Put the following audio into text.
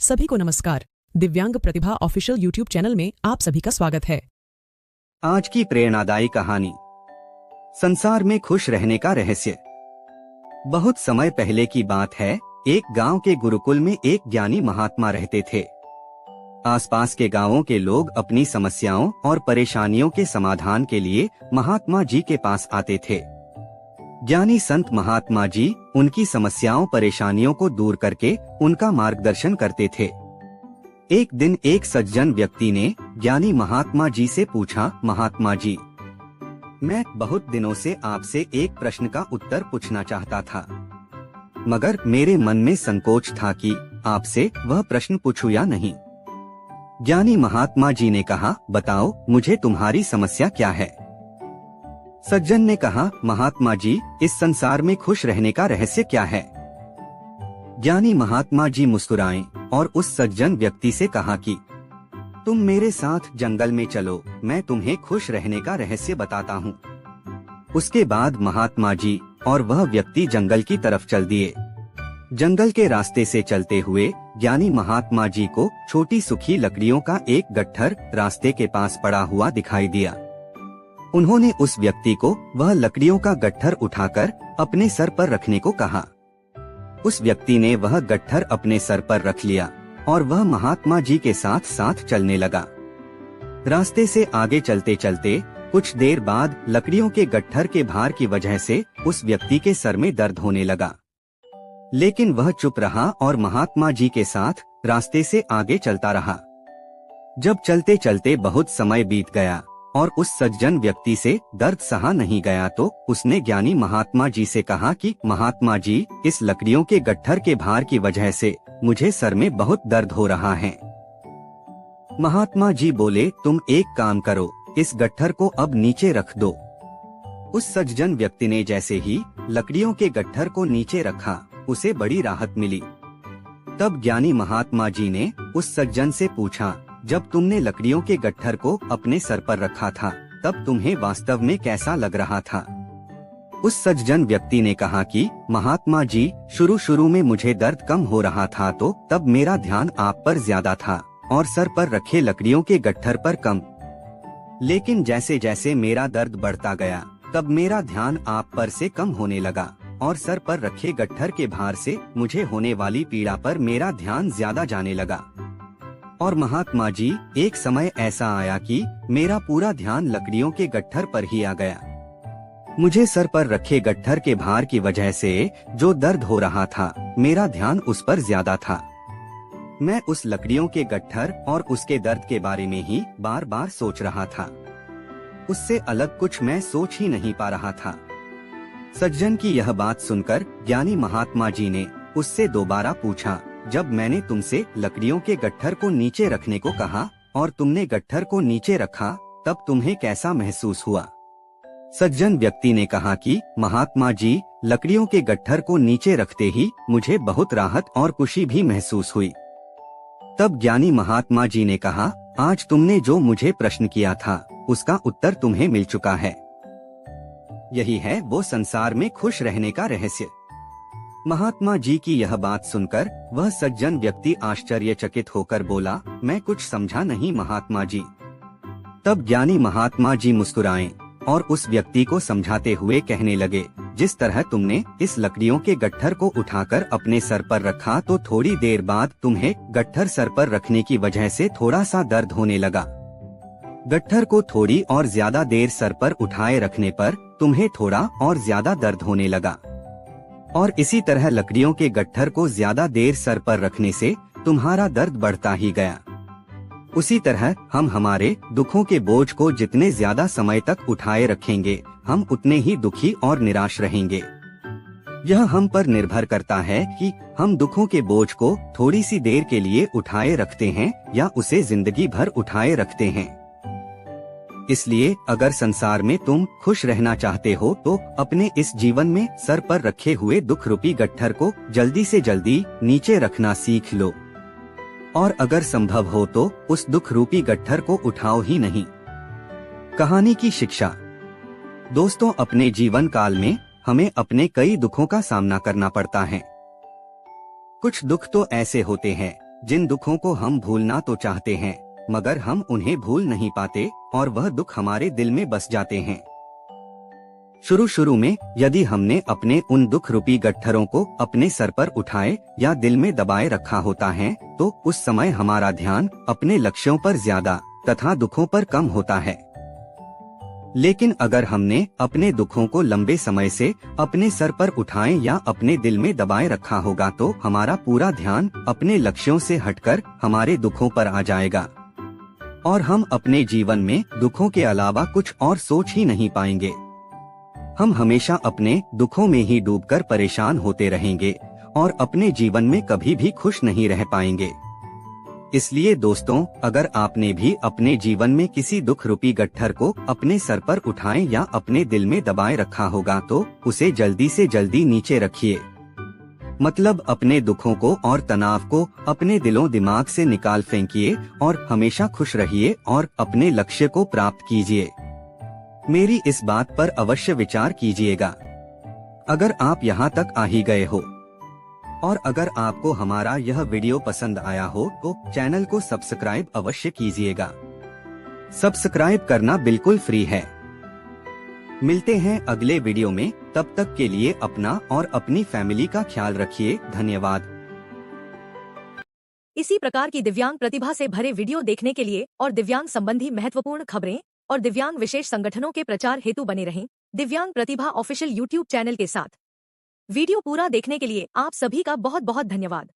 सभी को नमस्कार। दिव्यांग प्रतिभा ऑफिशियल यूट्यूब चैनल में आप सभी का स्वागत है। आज की प्रेरणादायी कहानी, संसार में खुश रहने का रहस्य। बहुत समय पहले की बात है। एक गांव के गुरुकुल में एक ज्ञानी महात्मा रहते थे। आसपास के गांवों के लोग अपनी समस्याओं और परेशानियों के समाधान के लिए महात्मा जी के पास आते थे। ज्ञानी संत महात्मा जी उनकी समस्याओं परेशानियों को दूर करके उनका मार्गदर्शन करते थे। एक दिन एक सज्जन व्यक्ति ने ज्ञानी महात्मा जी से पूछा, महात्मा जी, मैं बहुत दिनों से आपसे एक प्रश्न का उत्तर पूछना चाहता था, मगर मेरे मन में संकोच था कि आपसे वह प्रश्न पूछूं या नहीं। ज्ञानी महात्मा जी ने कहा, बताओ मुझे तुम्हारी समस्या क्या है। सज्जन ने कहा, महात्मा जी, इस संसार में खुश रहने का रहस्य क्या है। ज्ञानी महात्मा जी मुस्कुराए और उस सज्जन व्यक्ति से कहा कि तुम मेरे साथ जंगल में चलो, मैं तुम्हें खुश रहने का रहस्य बताता हूँ। उसके बाद महात्मा जी और वह व्यक्ति जंगल की तरफ चल दिए। जंगल के रास्ते से चलते हुए ज्ञानी महात्मा जी को छोटी सूखी लकड़ियों का एक गट्ठर रास्ते के पास पड़ा हुआ दिखाई दिया। उन्होंने उस व्यक्ति को वह लकड़ियों का गट्ठर उठाकर अपने सर पर रखने को कहा। उस व्यक्ति ने वह गट्ठर अपने सर पर रख लिया और वह महात्मा जी के साथ साथ चलने लगा। रास्ते से आगे चलते चलते कुछ देर बाद लकड़ियों के गट्ठर के भार की वजह से उस व्यक्ति के सर में दर्द होने लगा, लेकिन वह चुप रहा और महात्मा जी के साथ रास्ते से आगे चलता रहा। जब चलते चलते बहुत समय बीत गया और उस सज्जन व्यक्ति से दर्द सहा नहीं गया तो उसने ज्ञानी महात्मा जी से कहा कि महात्मा जी, इस लकड़ियों के गट्ठर के भार की वजह से मुझे सर में बहुत दर्द हो रहा है। महात्मा जी बोले, तुम एक काम करो, इस गट्ठर को अब नीचे रख दो। उस सज्जन व्यक्ति ने जैसे ही लकड़ियों के गट्ठर को नीचे रखा, उसे बड़ी राहत मिली। तब ज्ञानी महात्मा जी ने उस सज्जन से पूछा, जब तुमने लकड़ियों के गट्ठर को अपने सर पर रखा था तब तुम्हें वास्तव में कैसा लग रहा था। उस सज्जन व्यक्ति ने कहा कि महात्मा जी, शुरू में मुझे दर्द कम हो रहा था तो तब मेरा ध्यान आप पर ज्यादा था और सर पर रखे लकड़ियों के गट्ठर पर कम। लेकिन जैसे जैसे मेरा दर्द बढ़ता गया तब मेरा ध्यान आप पर से कम होने लगा और सर पर रखे गट्ठर के भार से मुझे होने वाली पीड़ा पर मेरा ध्यान ज्यादा जाने लगा। और महात्मा जी, एक समय ऐसा आया कि मेरा पूरा ध्यान लकड़ियों के गट्ठर पर ही आ गया। मुझे सर पर रखे गट्ठर के भार की वजह से जो दर्द हो रहा था, मेरा ध्यान उस पर ज्यादा था। मैं उस लकड़ियों के गट्ठर और उसके दर्द के बारे में ही बार बार सोच रहा था। उससे अलग कुछ मैं सोच ही नहीं पा रहा था। सज्जन की यह बात सुनकर ज्ञानी महात्मा जी ने उससे दोबारा पूछा, जब मैंने तुमसे लकड़ियों के गट्ठर को नीचे रखने को कहा और तुमने गट्ठर को नीचे रखा, तब तुम्हें कैसा महसूस हुआ। सज्जन व्यक्ति ने कहा कि महात्मा जी, लकड़ियों के गट्ठर को नीचे रखते ही मुझे बहुत राहत और खुशी भी महसूस हुई। तब ज्ञानी महात्मा जी ने कहा, आज तुमने जो मुझे प्रश्न किया था उसका उत्तर तुम्हें मिल चुका है। यही है वो संसार में खुश रहने का रहस्य। महात्मा जी की यह बात सुनकर वह सज्जन व्यक्ति आश्चर्यचकित होकर बोला, मैं कुछ समझा नहीं महात्मा जी। तब ज्ञानी महात्मा जी मुस्कुराए और उस व्यक्ति को समझाते हुए कहने लगे, जिस तरह तुमने इस लकड़ियों के गट्ठर को उठाकर अपने सर पर रखा तो थोड़ी देर बाद तुम्हें गट्ठर सर पर रखने की वजह से थोड़ा सा दर्द होने लगा। गट्ठर को थोड़ी और ज्यादा देर सर पर उठाए रखने पर तुम्हें थोड़ा और ज्यादा दर्द होने लगा, और इसी तरह लकड़ियों के गट्ठर को ज्यादा देर सर पर रखने से तुम्हारा दर्द बढ़ता ही गया। उसी तरह हम हमारे दुखों के बोझ को जितने ज्यादा समय तक उठाए रखेंगे, हम उतने ही दुखी और निराश रहेंगे। यह हम पर निर्भर करता है कि हम दुखों के बोझ को थोड़ी सी देर के लिए उठाए रखते हैं या उसे जिंदगी भर उठाए रखते हैं। इसलिए अगर संसार में तुम खुश रहना चाहते हो तो अपने इस जीवन में सर पर रखे हुए दुख रूपी गट्ठर को जल्दी से जल्दी नीचे रखना सीख लो, और अगर संभव हो तो उस दुख रूपी गट्ठर को उठाओ ही नहीं। कहानी की शिक्षा। दोस्तों, अपने जीवन काल में हमें अपने कई दुखों का सामना करना पड़ता है। कुछ दुख तो ऐसे होते हैं जिन दुखों को हम भूलना तो चाहते हैं, मगर हम उन्हें भूल नहीं पाते और वह दुख हमारे दिल में बस जाते हैं। शुरू में यदि हमने अपने उन दुख रूपी गट्ठरों को अपने सर पर उठाए या दिल में दबाए रखा होता है, तो उस समय हमारा ध्यान अपने लक्ष्यों पर ज्यादा तथा दुखों पर कम होता है। लेकिन अगर हमने अपने दुखों को लंबे समय से अपने सर पर उठाए या अपने दिल में दबाए रखा होगा, तो हमारा पूरा ध्यान अपने लक्ष्यों से हटकर हमारे दुखों पर आ जाएगा और हम अपने जीवन में दुखों के अलावा कुछ और सोच ही नहीं पाएंगे। हम हमेशा अपने दुखों में ही डूबकर परेशान होते रहेंगे और अपने जीवन में कभी भी खुश नहीं रह पाएंगे। इसलिए दोस्तों, अगर आपने भी अपने जीवन में किसी दुख रूपी गट्ठर को अपने सर पर उठाए या अपने दिल में दबाए रखा होगा, तो उसे जल्दी से जल्दी नीचे रखिए। मतलब अपने दुखों को और तनाव को अपने दिलों दिमाग से निकाल फेंकिए और हमेशा खुश रहिए और अपने लक्ष्य को प्राप्त कीजिए। मेरी इस बात पर अवश्य विचार कीजिएगा। अगर आप यहाँ तक आ ही गए हो और अगर आपको हमारा यह वीडियो पसंद आया हो, तो चैनल को सब्सक्राइब अवश्य कीजिएगा। सब्सक्राइब करना बिल्कुल फ्री है। मिलते हैं अगले वीडियो में, तब तक के लिए अपना और अपनी फैमिली का ख्याल रखिए। धन्यवाद। इसी प्रकार की दिव्यांग प्रतिभा से भरे वीडियो देखने के लिए और दिव्यांग संबंधी महत्वपूर्ण खबरें और दिव्यांग विशेष संगठनों के प्रचार हेतु बने रहें दिव्यांग प्रतिभा ऑफिशियल यूट्यूब चैनल के साथ। वीडियो पूरा देखने के लिए आप सभी का बहुत बहुत धन्यवाद।